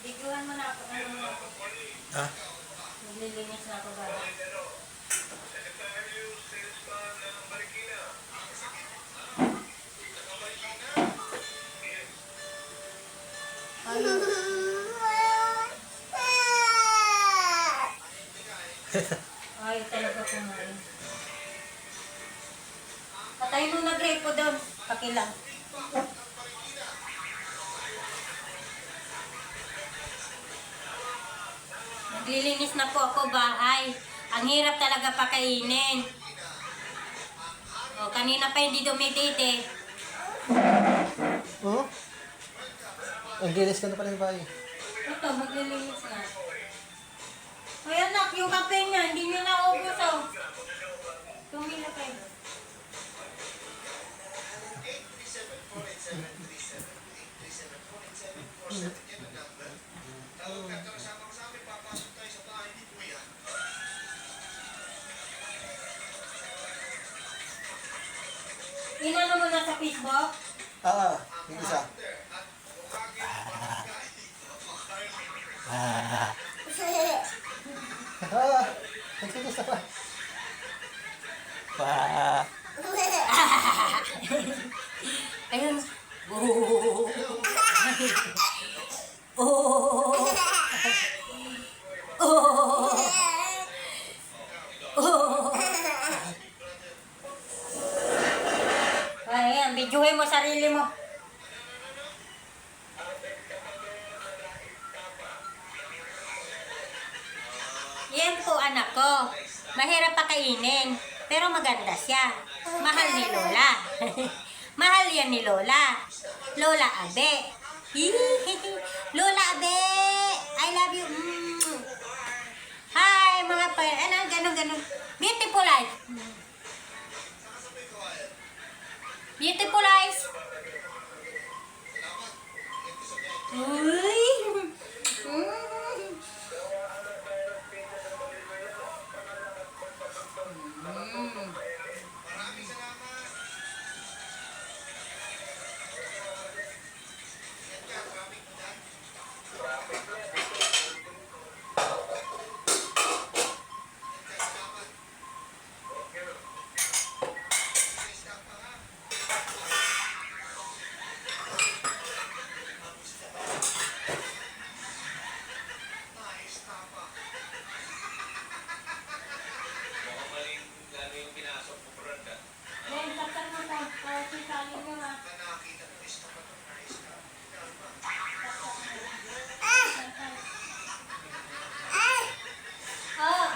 Biguan mo na ako. Ano mo ako? Ha? Naglilinis na ako ba? Ay, talaga kumain. Patay mo na grape ko doon. Pakilang. Naglilinis na po ako bahay. Ang hirap talaga pakainin. O, kanina pa hindi dumidede. Oo? Ang gilis ka na pala yung bahay. Ito, maglilinis na. Ay anak, yung kape niya, hindi niyo naubos oh. Tumila kayo. Inano mo na sa Facebook? Yung isa. Nagkikisa pa. Ayun. Oh. Oh. Oh. Ayan, videohin mo sarili mo. Yan po anak ko. Mahirap pakainin, pero maganda siya. Mahal ni Lola. Mahal yan ni Lola. Lola Abe. Lola Abe! I love you. Hi, mga pa... Ano, ganun. Beautiful eyes. Beautiful eyes. Uy! Yan, saksak mo sa sisalin mo ha. Oh.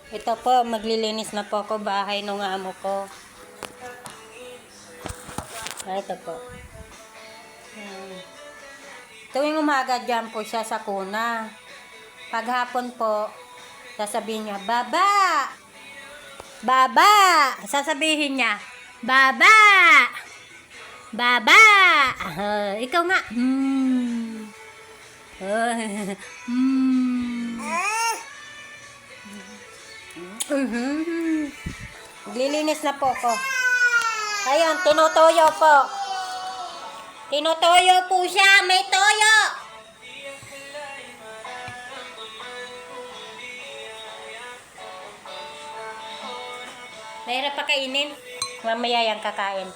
Ito po, maglilinis na po ako bahay ng amo ko. Ito po. Tuwing umaga dyan po siya sa kuna. Paghapon po, sasabihin niya, Baba! Baba! Sasabihin niya, Baba! Baba! Ikaw nga. Maglilinis na po ko. Ayun, tinutoyo po. Tinutoyo po siya. May toyo. Mahirap pa kainin. Mamaya yan kakain.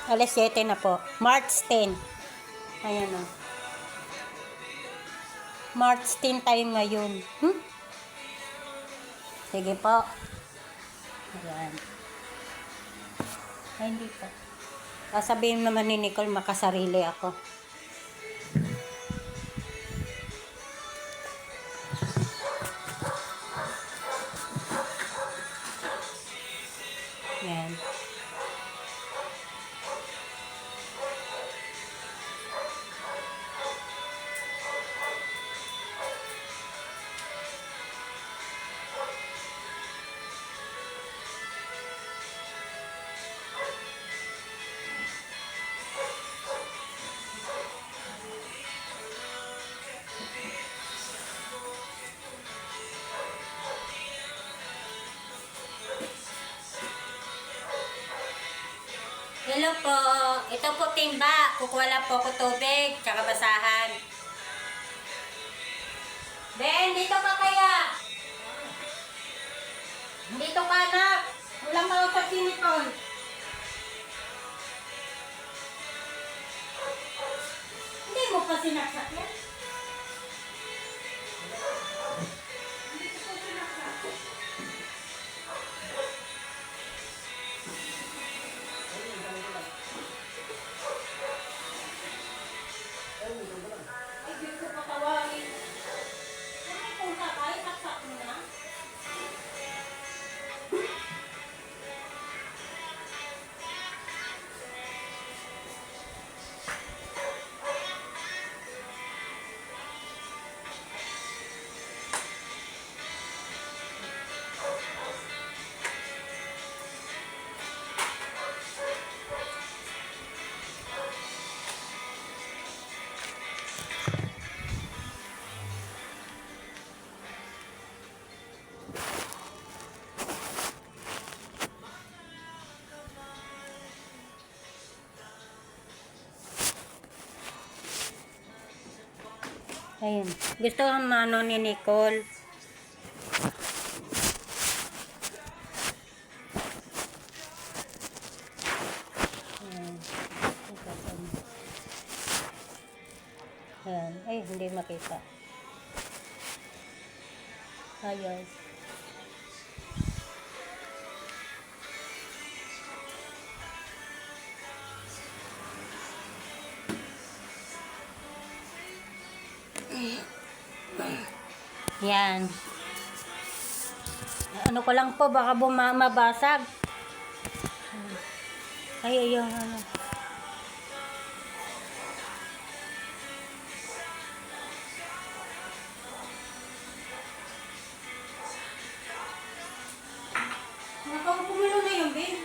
Alas 7 na po. March 10. Ayan o. March 10 tayo ngayon. Sige po. Ayan. Ay, hindi po. Sasabihin naman ni Nicole, makasarili ako. Yan. Hello po. Ito po timba. Kukuha lang po ko tubig, tsaka basahan. Ben, dito ka kaya? Dito ka anak. Ulang ka sa sinipon. Hindi mo pa sinaksak yan? Hindi ko pa sinaksak. Ay, di ko patawagin. Ay, kung sakay, saksak mo na. Ayun. Gusto ang ano ni Nicole. Ayan. Ayan. Ay, hindi makita. Ayos. Yan. Ano ko lang po, baka mabasag. Ay, ayun, ano. Nakapumilo na yun, Ben.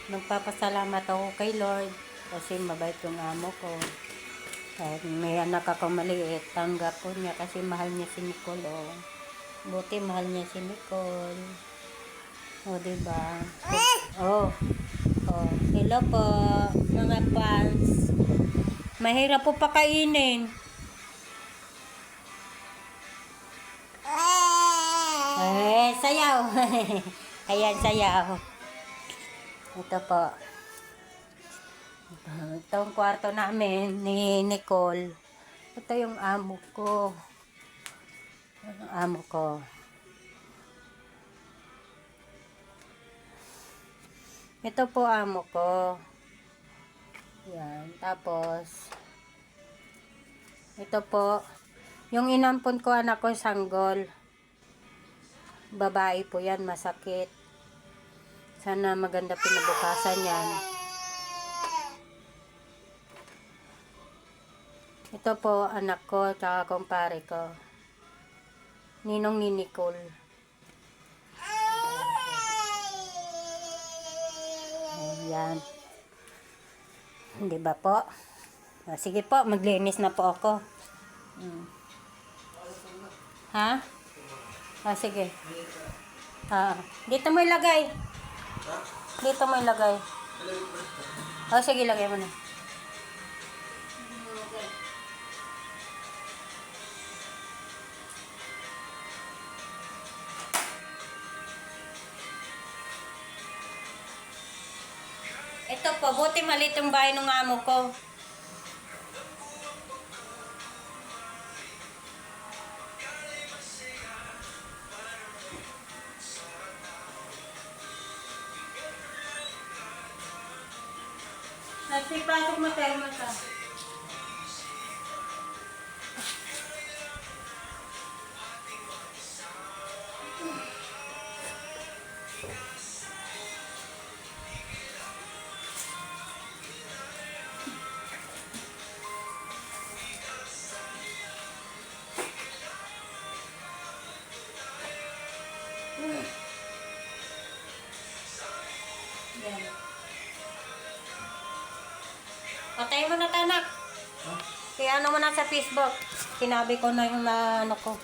Nagpapasalamat ako kay Lord kasi mabait yung amo ko. Kahit may anak ako maliit, tanggap ko niya kasi mahal niya si Nicole. Oh. Buti mahal niya si Nicole. O, diba? Oh. Oh. Hello po, mga fans. Mahirap po pakainin. Sayaw. Ayan, sayaw. Ito po. Ito ang kwarto namin ni Nicole. Ito yung amo ko. Ang amo ko. Ito po amo ko. Yan. Tapos, ito po, yung inampon ko anak ko sanggol. Babae po yan, masakit. Sana maganda pinabukasan yan. Ito po anak ko, tsaka kumpare ko. Ninong ni Nicole. Ayan. Hindi ba po? Sige po, maglinis na po ako. Ha? Sige. Dito mo ilagay. Dito mo ilagay. Sige, lagay mo na. Ito po, buti maliit yung bahay ng amo ko. Pasok mo tayo ka. Yan. Patay mo na tanak. Kaya ano mo na sa Facebook. Sinabi ko na yung ano ko.